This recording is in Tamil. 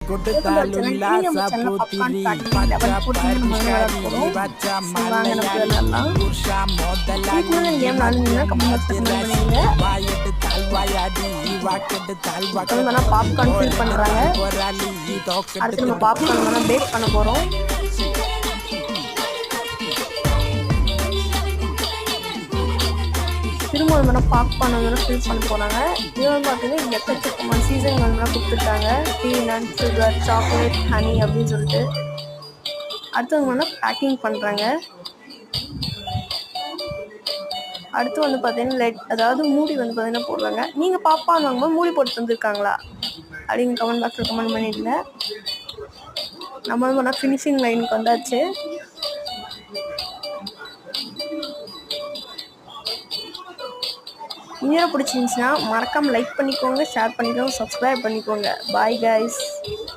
கொடுத்தால் உல்லாச பூத்திரி பச்சை பரிஷ்காரி பச்சை மலையாளி புருஷா முதலாளி வாயெடுத்தால் வாயாடி வாக்கெடுத்தால் பாப்கார்ன் ஃபில் பண்றாங்க. போராளி அடுத்து நம்ம பாப்கார்ன் பேக் பண்ண போறோம். திரும்ப வந்து பாப்கார்ன் ஃபில் பண்ண போறாங்க. இது வந்து பார்த்தீங்கன்னா எக்கச்சக்கமான சீசன் வந்து கொடுத்துருக்காங்க. பீனட், சுகர், சாக்லேட், ஹனி அப்படின்னு சொல்லிட்டு. அடுத்தவங்க வந்து பேக்கிங் பண்ணுறாங்க. அடுத்து வந்து பார்த்தீங்கன்னா லெட், அதாவது மூடி வந்து பார்த்தீங்கன்னா போடுறாங்க. நீங்கள் பாப்கார்ன் வாங்கும்போது மூடி போட்டு தந்துருக்காங்களா அப்படின்னு கமெண்ட் பாக்ஸில் கமெண்ட் பண்ணிடுங்க. நம்ம வந்து பண்ணால் ஃபினிஷிங் லைனுக்கு வந்தாச்சு. வீடியோ பிடிச்சிருந்துச்சுன்னா மறக்காமல் லைக் பண்ணிக்கோங்க, ஷேர் பண்ணிக்கோங்க, சப்ஸ்கிரைப் பண்ணிக்கோங்க. Bye guys.